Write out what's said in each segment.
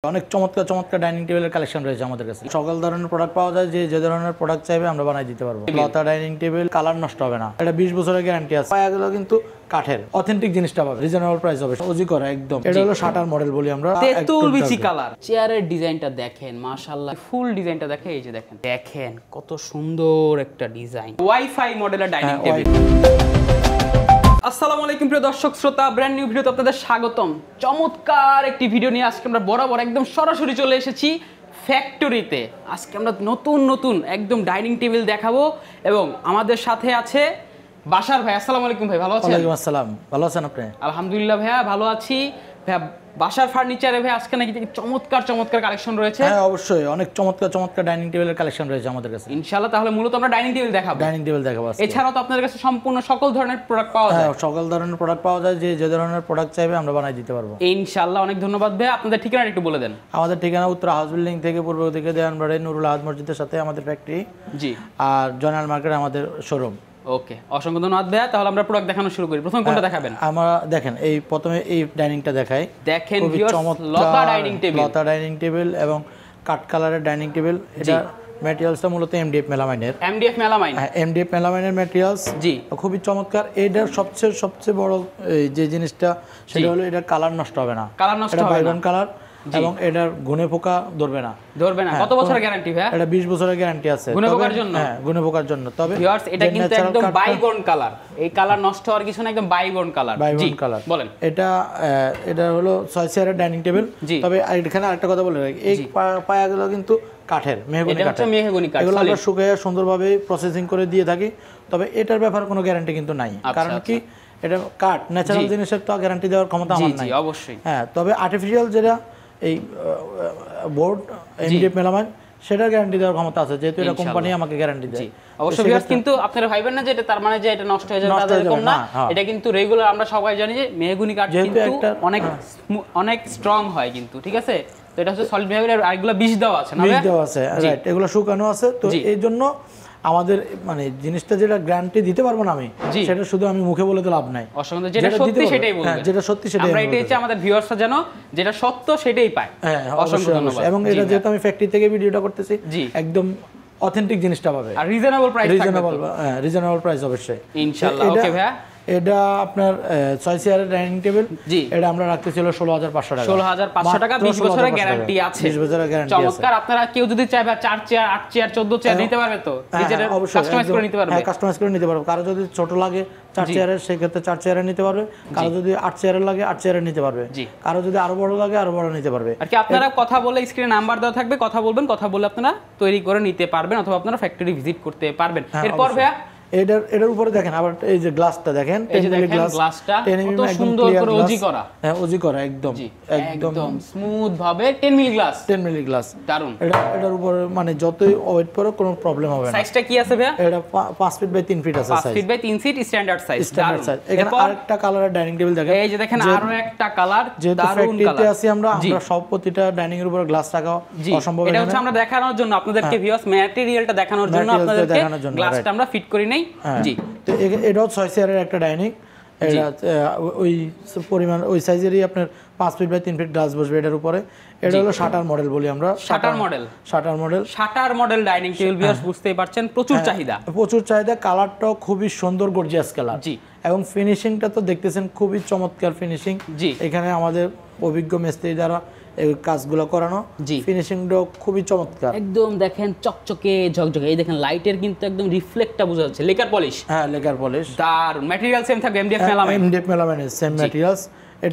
অনেক চমৎকার চমৎকার ডাইনিং টেবিলের কালেকশন রয়েছে আমাদের কাছে। সকল ধরনের প্রোডাক্ট পাওয়া যায়, যে ধরনের প্রোডাক্ট চাইবে আমরা বানাই দিতে পারবো। লতা ডাইনিং টেবিল কালার নষ্ট হবে না, এটা 20 বছরের গ্যারান্টি আছে। পায়াগুলো কিন্তু কাঠের, অথেন্টিক জিনিসটা পাবে, রিজনেবল প্রাইস হবে, ওজি করা একদম। এটা হলো শাটার মডেল বলি আমরা। তেতুল বিচি কালার। চেয়ারের ডিজাইনটা দেখেন, মাশাআল্লাহ ফুল ডিজাইনটা দেখেন, এই যে দেখেন দেখেন কত সুন্দর একটা ডিজাইন। ওয়াইফাই মডেলের ডাইনিং টেবিল। আসসালামু আলাইকুম প্রিয় দর্শক শ্রোতা, ব্র্যান্ড নিউ ভিডিওতে আপনাদের স্বাগতম। চমৎকার একটি ভিডিও নিয়ে আজকে আমরা বরাবর একদম সরাসরি চলে এসেছি ফ্যাক্টরিতে। আজকে আমরা নতুন একদম ডাইনিং টেবিল দেখাবো এবং আমাদের সাথে আছে বাশার ভাই। আসসালামু আলাইকুম ভাই, ভালো আছেন? ওয়ালাইকুম আসসালাম, ভালো আছেন আপনি? আলহামদুলিল্লাহ ভাইয়া ভালো আছি। ভাইয়া বাশার ফার্নিচারে ভাই আজকে নাকি চমৎকার কালেকশন রয়েছে? হ্যাঁ অবশ্যই, অনেক চমৎকার ডাইনিং টেবিলের কালেকশন রয়েছে আমাদের কাছে ইনশাআল্লাহ। তাহলে মূলত আমরা ডাইনিং টেবিল দেখাবো। এছাড়াও তো আপনাদের কাছে সম্পূর্ণ সকল ধরনের প্রোডাক্ট পাওয়া যায়। হ্যাঁ, সকল ধরনের প্রোডাক্ট পাওয়া যায়, যে ধরনের প্রোডাক্ট চাইবে আমরা বানাই দিতে পারবো ইনশাআল্লাহ। অনেক ধন্যবাদ ভাই। আপনাদের ঠিকানাটা একটু বলে দেন। আমাদের ঠিকানা উত্তর হাউস বিল্ডিং থেকে পূর্ব দিকে দেওয়ানবাড়ি নুরুল আহাদ মসজিদের সাথে আমাদের ফ্যাক্টরি, জি, আর জয়নাল মার্কেট আমাদের শোরুম। ওকে, অসংখ্য ধন্যবাদ ভাইয়া। তাহলে আমরা প্রোডাক্ট দেখানো শুরু করি। প্রথমে কোনটা দেখাবেন? আমরা দেখেন এই প্রথমে এই ডাইনিংটা দেখাই। দেখেন ভিউয়ার্স, লতা ডাইনিং টেবিল এবং কাঠ কালারের ডাইনিং টেবিল। এটা ম্যাটেরিয়ালসটা মূলত এমডিএফ মেলামাইনের। হ্যাঁ, এমডিএফ মেলামাইনের ম্যাটেরিয়ালস, জি, খুবই চমৎকার। এটার সবচেয়ে বড় যে জিনিসটা সেটা হলো এটার কালার নষ্ট হবে না, এটা বাইগন কালার, এবং এটার গুণে পোকা ধরবে না। কত বছরের গ্যারান্টি ভাই? এটা 20 বছরের গ্যারান্টি আছে গুণে পোকার জন্য। হ্যাঁ, গুণে পোকার জন্য। তবে ভিউয়ার্স এটা কিন্তু একদম বাইগন কালার, এই কালার নষ্ট হওয়ার কিছু না, একদম বাইগন কালার। জি, বলেন। এটা হলো 6 চেয়ারের ডাইনিং টেবিল। তবে এখানে আরেকটা কথা বলে রাখি, এই পায়াগুলো কিন্তু কাঠের, মেহগনি কাঠ। এগুলো আমরা শুকিয়ে সুন্দরভাবে প্রসেসিং করে দিয়ে থাকি। তবে এটার ব্যাপারে কোনো গ্যারান্টি কিন্তু নাই, কারণ কি এটা কাঠ, ন্যাচারাল জিনিসের তো গ্যারান্টি দেওয়ার ক্ষমতা আমার নাই। অবশ্যই। হ্যাঁ, তবে আর্টিফিশিয়াল যেটা এই বোর্ড এমডিএফ মেলামাইন, সেটার গ্যারান্টি দেওয়ার ক্ষমতা আছে, যেহেতু এটা কোম্পানি আমাকে গ্যারান্টি দেয়। অবশ্যই ভিউয়ার্স, কিন্তু আপনারা ভাইবেন না যে এটা তার মানে যে এটা নষ্ট হয়ে যাবে, তাদের এরকম না। এটা কিন্তু রেগুলার আমরা সবাই জানি যে মেহগনি কাঠ কিন্তু অনেক স্ট্রং হয় কিন্তু, ঠিক আছে? তো এটা হচ্ছে সলিড মেহগনি, আর এগুলো বিষ দেওয়া আছে না? বিষ দেওয়া আছে, রাইট, এগুলো শুকানো আছে। তো এই জন্য আমাদের মানে জিনিসটা যেটা গ্যারান্টি দিতে পারবো না আমি, সেটা শুধু আমি মুখে বলে তো লাভ নাই। অসংখ্য, যেটা সত্যি সেটাই বলবেন। হ্যাঁ, যেটা সত্যি সেটাই আমরা এটাই চাই আমাদের ভিউয়ার্সরা যেন যেটা সত্য সেটাই পায়। হ্যাঁ, অসংখ্য ধন্যবাদ। এবং এটা যেহেতু আমি ফ্যাক্টরি থেকে ভিডিওটা করতেছি, একদম অথেন্টিক জিনিসটা পাবে, আর রিজনেবল প্রাইস থাকবে। রিজনেবল প্রাইস অবশ্যই ইনশাআল্লাহ। ওকে ভাইয়া, এটা আপনার 6 চেয়ারের ডাইনিং টেবিল। এটা আমরা রাখতেছিল 16,500 টাকা। 16,500 টাকা, 20 বছরের গ্যারান্টি আছে। 20 বছরের গ্যারান্টি আছে। চমৎকার। আপনারা কেউ যদি চায় 4 চেয়ার, 8 চেয়ার, 14 চেয়ার নিতে পারবে, তো নিজের কাস্টমাইজ করে নিতে পারবে। হ্যাঁ, কাস্টমাইজ করে নিতে পারবে। কারো যদি ছোট লাগে 4 চেয়ারের, সেই ক্ষেত্রে 4 চেয়ারের নিতে পারবে। কারো যদি 8 চেয়ারের লাগে 8 চেয়ারের নিতে পারবে। কারো যদি আরো বড় লাগে আরো বড় নিতে পারবে। আর কি আপনারা কথা বলে, স্ক্রিনে নাম্বার দেওয়া থাকবে, কথা বলবেন, কথা বলে আপনারা তৈরি করে নিতে পারবেন, অথবা আপনারা ফ্যাক্টরি ভিজিট করতে পারবেন। এরপর ভাইয়া এটার উপরে দেখেন আবার এই যে গ্লাসটা দেখেন, এই যে দেখেন গ্লাসটা কত সুন্দর করে ওজি করা। হ্যাঁ, ওজি করা একদম স্মুথ ভাবে 10 মিলি গ্লাস। 10 মিলি গ্লাস, দারুন। এটার উপরে মানে যতই ওয়েট পরে কোনো প্রবলেম হবে না। সাইজটা কি আছে ভাইয়া? এটা 5 ফিট বাই 3 ফিট আছে size. 5 feet by 3 feet standard size. এখানে আরেকটা কালারের ডাইনিং টেবিল দেখেন, এই যে দেখেন আরো একটা কালার, দারুন কালার। আছি আমরা সব প্রতিটা ডাইনিং এর উপরে গ্লাস রাখা অসম্ভব। এটা হচ্ছে আমরা দেখানোর জন্য আপনাদেরকে, ভিউয়ার্স ম্যাটেরিয়ালটা দেখানোর জন্য আপনাদেরকে গ্লাসটা আমরা ফিট করি নাই। জি, তো এটাও 6 চেয়ারের একটা ডাইনিং। এটা ওই পরিমাণ ওই সাইজেরই আপনার 5 ফিট বাই 3 ফিট গ্লাস বসবে এটার উপরে। এটা হলো শাটার মডেল বলি আমরা। Shutter model dining table, viewers বুঝতেই পারছেন, প্রচুর চাহিদা। কালারটাও খুবই সুন্দর, গর্জিয়াস কালার। এবং ফিনিশিংটা তো দেখতেছেন, খুবই চমৎকার ফিনিশিং। এখানে আমাদের অভিজ্ঞ মিস্ত্রি দ্বারা এই কাজগুলো করানো, ফিনিশিংটাও খুবই চমৎকার। একদম দেখেন চকচকে ঝকঝকে। এই দেখেন লাইটের কিন্তু একদম রিফ্লেক্টটা বোঝা যাচ্ছে। Lacquer polish. হ্যাঁ, লেকার পলিশ। তার ম্যাটেরিয়াল সেম থাকবে, এমডিএফ মেলামাইনের সেম ম্যাটেরিয়ালস।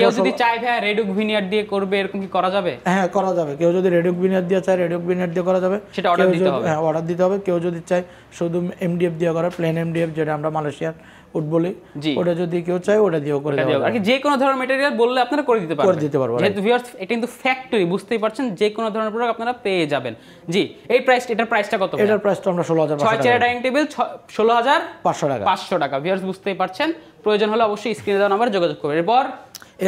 কেউ যদি চায় ভাই রেডুক ভিনিয়ার দিয়ে করবে, এরকম কি করা যাবে? হ্যাঁ, করা যাবে। কেউ যদি রেডুক ভিনিয়ার দিয়ে চায়, রেডুক ভিনিয়ার দিয়ে করা যাবে, সেটা অর্ডার দিতে হবে। হ্যাঁ, অর্ডার দিতে হবে। কেউ যদি চায় শুধু এমডিএফ দিয়ে করা, প্লেন এমডিএফ, যেটা আমরা মালয়েশিয়ার উড বলি, ওটা যদি কেউ চায় ওটা দিয়েও করে দেওয়া যাবে। আর কি যে কোনো ধরনের ম্যাটেরিয়াল বললে আপনারা করে দিতে পারবেন। যেহেতু ভিউয়ার্স এটা কিন্তু ফ্যাক্টরি, বুঝতেই পারছেন, যে কোনো ধরনের প্রোডাক্ট আপনারা পেয়ে যাবেন। জি, এটার প্রাইসটা কত? এটার প্রাইসটা আমরা 16,500 টাকা। 6 চেয়ার ডাইনিং টেবিল 16,500 টাকা। 500 টাকা। ভিউয়ার্স বুঝতেই পারছেন। প্রয়োজন হলে অবশ্যই স্ক্রিনে দেওয়া নাম্বারে যোগাযোগ করবেন।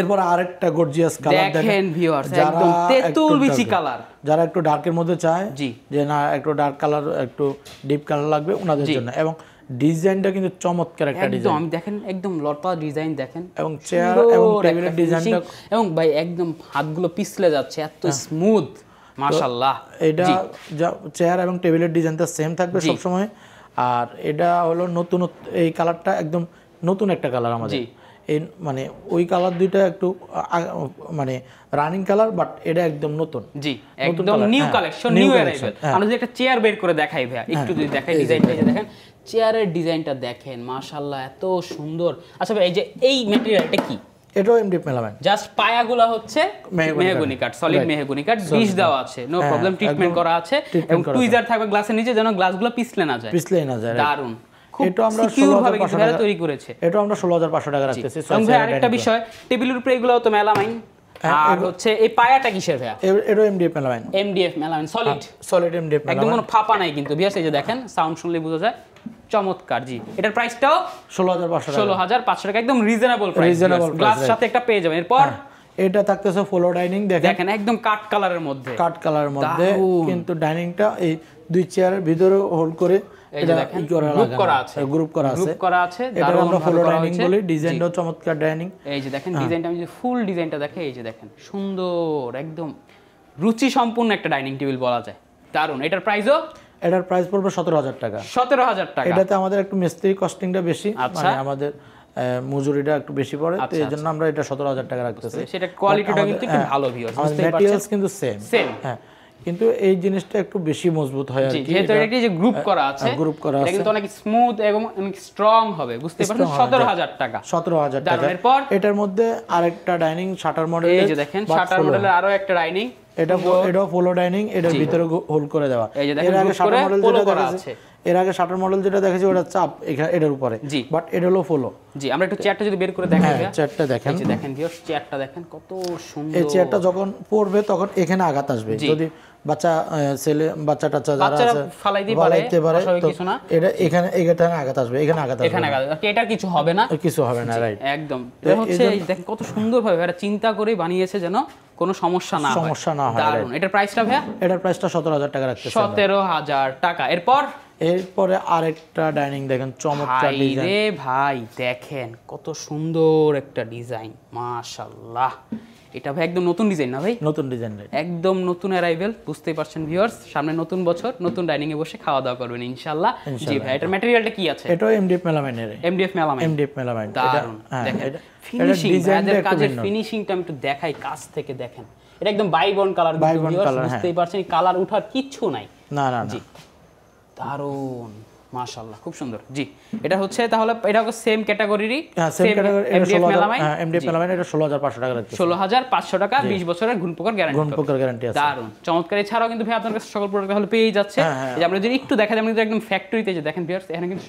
এরপর আরেকটা গর্জিয়াস কালার দেখেন ভিউয়ার্স, একদম তেতুল বিচি কালার। যারা একটু ডার্কের মধ্যে চায়, যে না একটু ডার্ক কালার, একটু ডিপ কালার লাগবে, ওনাদের জন্য। এবং ডিজাইনটা কিন্তু চমৎকার একটা একদম ডিজাইন, আমি দেখেন একদম লতা ডিজাইন দেখেন, এবং চেয়ার এবং টেবিলের ডিজাইনটা, এবং ভাই একদম হাতগুলো পিছলে যাচ্ছে এত স্মুথ মাশাআল্লাহ। এটা চেয়ার এবং টেবিলের ডিজাইনটা সেম থাকবে সব সময়। আর এটা হলো নতুন, এই কালারটা একদম নতুন একটা কালার আমাদের, এই মানে ওই কালার দুইটা একটু মানে রানিং কালার, বাট এটা একদম নতুন, জি একদম নিউ কালেকশন, নিউ অ্যারাইভাল। আমরা যদি একটা চেয়ার বের করে দেখাই ভাইয়া, একটু যদি দেখাই ডিজাইনটা, এই যে দেখেন চেয়ারের ডিজাইনটা দেখেন মাশাআল্লাহ এত সুন্দর। আচ্ছা ভাই এই যে এই ম্যাটেরিয়ালটা কি? এটাও এমডিএফ মেলামাইন, জাস্ট পায়াগুলো হচ্ছে মেহগনি কাঠ, সলিড মেহগনি কাঠ, বিষ দেওয়া আছে, নো প্রবলেম, ট্রিটমেন্ট করা আছে, এবং টুইজার থাকবে গ্লাসের নিচে যেন গ্লাসগুলো পিছলে না যায়, দারুন। এটা আমরা 16,500 টাকা তৈরি করেছে, এটা আমরা 16,500 টাকা রাখতেছি। এবং ভাই আরেকটা বিষয়, টেবিলের উপরে এগুলোও তো মেলামাইন, আর হচ্ছে এই পায়াটা কিসের ভাইয়া? এটা MDF melamine, MDF melamine solid MDF melamine, একদম কোনো ফাঁপা নাই কিন্তু বিয়াস, এই যে দেখেন সাউন্ড শুনলে বোঝা যায়, চমৎকার। জি এটার প্রাইসটাও 16,500 টাকা, একদম রিজনেবল প্রাইস, গ্লাস সাথে একটা পেয়ে যাবেন। এরপর এটা থাকতেছে ফ্লোর ডাইনিং, দেখেন একদম কাট কালারের মধ্যে, কিন্তু ডাইনিংটা এই দুই চেয়ারের ভিতরে হোল্ড করে এটা গ্রুপ করা আছে, এটা আমরা ফ্লোর ডাইনিং বলি। ডিজাইনটাও চমৎকার ডাইনিং, এই যে দেখেন ডিজাইনটা, আমি যদি ফুল ডিজাইনটা দেখে, এই যে দেখেন সুন্দর একদম রুচি সম্পূর্ণ একটা ডাইনিং টেবিল বলা যায়, দারুন। এটার প্রাইসও, এটার প্রাইস পড়বে 17,000 টাকা। 17,000 টাকা। এটাতে আমাদের একটু মিস্ত্রি কস্টিংটা বেশি, মানে আমাদের মজুরিটা একটু বেশি পড়ে, তো এই জন্য আমরা এটা 17,000 টাকা রাখতেছি। সেটা কোয়ালিটিটা কিন্তু একটু ভালো, ভিউয়ার্স বুঝতেই পারছেন, ম্যাটেরিয়ালস কিন্তু সেম, হ্যাঁ, কিন্তু এই জিনিসটা একটু বেশি মজবুত হয় আর কি, যেহেতু এটা যে গ্রুপ করা আছে, এটা কিন্তু অনেক স্মুথ এবং অনেক স্ট্রং হবে, বুঝতে পারছেন। 17,000 টাকা, 17,000 টাকা। এরপর এটার মধ্যে আরেকটা ডাইনিং শাটার মডেল, এই যে দেখেন শাটার মডেলের আরো একটা ডাইনিং, এটাও ফ্লো ডাইনিং, এটার ভিতরে হোল্ড করে দেওয়া। এর আগে শাটার মডেল যেটা দেখেছি ওটা চাপ এটার উপরে, বাট এটা হলো ফ্লো। জি আমরা একটু চেয়ারটা যদি বের করে দেখাই, চেয়ারটা দেখেন, এই যে দেখেন ভিউয়ার্স চেয়ারটা দেখেন কত সুন্দর। এই চেয়ারটা যখন পড়বে তখন এখানে আঘাত আসবে, যদি বাচ্চা টাচ্চা যারা আছে ফালাইতে পারে, কিছু না, এটা এখানে আঘাত আসবে, এখানে আঘাত আসবে, এটার কিছু হবে না, রাইট, একদম। হচ্ছে দেখেন কত সুন্দর ভাবে এরা চিন্তা করে বানিয়েছে যেন কোনো সমস্যা না হয়, দারুন। এটার প্রাইসটা ভাইয়া? এটার প্রাইসটা 17,000 টাকা রাখতেছি, 17,000 টাকা। এরপরে আরেকটা ডাইনিং দেখেন, চমৎকার ডিজাইন রে ভাই, দেখেন কত সুন্দর একটা ডিজাইন মাশাআল্লাহ। এটা ভাই একদম নতুন ডিজাইন না ভাই? নতুন ডিজাইন, একদম নতুন অ্যারাইভেল, বুঝতেই পারছেন ভিউয়ার্স, সামনে নতুন বছর, নতুন ডাইনিং এ বসে খাওয়া দাওয়া করবেন ইনশাআল্লাহ। জি ভাই এটার ম্যাটেরিয়ালটা কি আছে? এটাও এমডিএফ মেলামাইনের, এমডিএফ মেলামাইন, দারুন। দেখেন ফিনিশিং, এদের কাজের ফিনিশিংটা আমি একটু দেখাই কাছ থেকে, দেখেন এটা একদম বাইবন কালার, বুঝতেই পারছেন, কালার উঠার কিচ্ছু নাই, না জি দারুন মাশাআল্লাহ, খুব সুন্দর। জি এটা হচ্ছে তাহলে এটা হচ্ছে সেম ক্যাটাগরিরই, same category, MDF melamine, MDF melamine, এটা 16,500 টাকা রাখতেছি, 16,500 টাকা, 20 বছরের গুণপোকার গ্যারান্টি আছে, দারুন চমৎকার। এছাড়াও কিন্তু ভাই আপনার কাছে সকল প্রোডাক্ট তাহলে পেয়ে যাচ্ছে। এই যে আমরা যদি একটু দেখাই, আমরা কিন্তু একদম ফ্যাক্টরিতে, যে দেখেন ভিউয়ার্স এখানে কিন্তু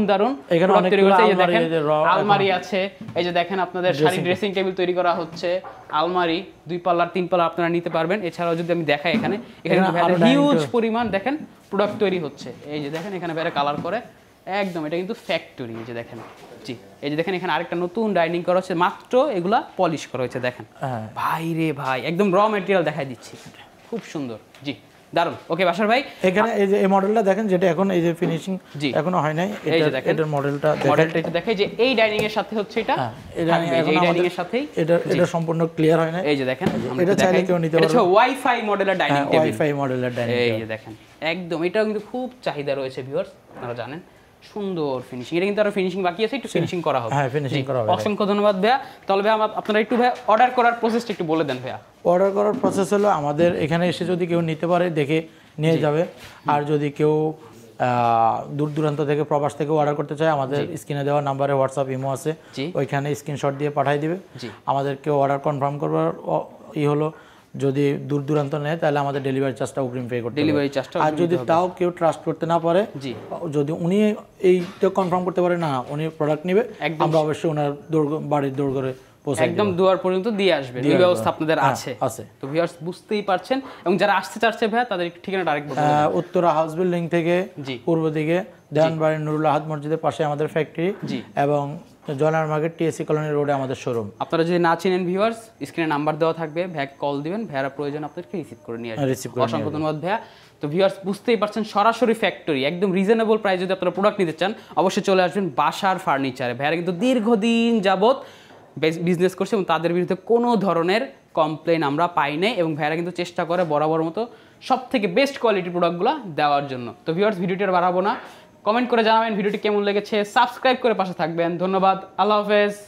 দারুন এখানে অনেক তৈরি করতে, এই যে দেখেন আলমারি আছে, এই যে দেখেন আপনাদের শাড়ি ড্রেসিং টেবিল তৈরি করা হচ্ছে, আলমারি 2 পাল্লার 3 পাল্লা আপনারা নিতে পারবেন। এছাড়াও যদি আমি দেখাই, এখানে হিউজ পরিমাণ দেখেন প্রোডাক্ট তৈরি হচ্ছে, এই যে দেখেন এখানে বাইরে কালার করে একদম, এটা কিন্তু ফ্যাক্টরি। এই যে দেখেন, জি এই যে দেখেন এখানে আরেকটা নতুন ডাইনিং করা হচ্ছে, মাত্র এগুলা পলিশ করা হয়েছে, দেখেন ভাই রে ভাই, একদম র ম্যাটেরিয়াল দেখাই দিচ্ছি, খুব সুন্দর। জি দারুন। ওকে বাশার ভাই, এখানে এই যে এই মডেলটা দেখেন, যেটা এখন এই যে ফিনিশিং এখনো হয় নাই, এটার মডেলটা একটু দেখাই, যে এই ডাইনিং এর সাথে হচ্ছে এটা, এই ডাইনিং এর সাথেই এটা সম্পূর্ণ ক্লিয়ার হয় না, এই যে দেখেন এটা চাইলে কেউ নিতে পারবে, এটা ওয়াইফাই মডেলের ডাইনিং টেবিল, ওয়াইফাই মডেলের ডাইনিং, এই যে দেখেন একদম, এটাও কিন্তু খুব চাহিদা রয়েছে ভিউয়ার্স, আপনারা জানেন, সুন্দর ফিনিশিং। এটা কিন্তু আরো ফিনিশিং বাকি আছে, একটু ফিনিশিং করা হবে। হ্যাঁ ফিনিশিং করা হবে। অসংখ্য ধন্যবাদ ভাইয়া। তাহলে ভাই আপনারা একটু ভাই অর্ডার করার প্রসেসটা একটু বলে দেন ভাইয়া। অর্ডার করার প্রসেস হলো, আমাদের এখানে এসে যদি কেউ নিতে পারে দেখে নিয়ে যাবে, আর যদি কেউ দূর দূরান্ত থেকে প্রবাস থেকে অর্ডার করতে চায়, আমাদের স্ক্রিনে দেওয়া নাম্বারে হোয়াটসঅ্যাপ ইমো আছে, ওইখানে স্ক্রিনশট দিয়ে পাঠিয়ে দিবে। আমাদের কেউ অর্ডার কনফার্ম করবার হলো, যদি দূর দূরান্ত নেয় তাহলে আমাদের ডেলিভারি চার্জটা অগ্রিম পে করতে হবে। আর যদি তাও কেউ ট্রাস্ট করতে না পারে, যদি উনি এইটা কনফার্ম করতে পারে না উনি প্রোডাক্ট নেবে, আমরা অবশ্যই ওনার বাড়ির দৌড় করে একদম দুয়ার পর্যন্ত দিয়ে আসবে, এই ব্যবস্থা আপনাদের আছে। তো ভিউয়ার্স বুঝতেই পারছেন, এবং যারা আসতে চাচ্ছে ভাইয়া তাদের একটু ঠিকানাটা আরেকবার বলুন। উত্তরা হাউস বিল্ডিং থেকে পূর্ব দিকে দেওয়ানবাড়ি নুরুল আহাদ মসজিদের পাশে আমাদের ফ্যাক্টরি, এবং জয়নার মার্কেট টিএসসি কলোনি রোডে আমাদের শোরুম। আপনারা যদি না চিনেন ভিউয়ার্স, স্ক্রিনে নাম্বার দেওয়া থাকবে, ভাইয়া কল দিবেন, ভাইয়ারা প্রয়োজন আপনাদেরকে রিসিভ করে নিয়ে আসবেন। অসংখ্য ধন্যবাদ ভাইয়া। তো ভিউয়ার্স বুঝতেই পারছেন, সরাসরি ফ্যাক্টরি, একদম রিজনেবল প্রাইস যদি আপনারা প্রোডাক্ট নিতে চান অবশ্যই চলে আসবেন বাসার ফার্নিচারে। ভাইয়ারা কিন্তু দীর্ঘদিন যাবত বিজনেস করছে এবং তাদের বিরুদ্ধে কোনো ধরনের কমপ্লেন আমরা পাই নাই, এবং ভাইয়ারা কিন্তু চেষ্টা করে বরাবর মতো সব থেকে বেস্ট কোয়ালিটির প্রোডাক্টগুলো দেওয়ার জন্য। তো ভিউয়ার্স ভিডিওটি আর বাড়াবো না, কমেন্ট করে জানাবেন ভিডিওটি কেমন লেগেছে, সাবস্ক্রাইব করে পাশে থাকবেন। ধন্যবাদ, আল্লাহ হাফেজ।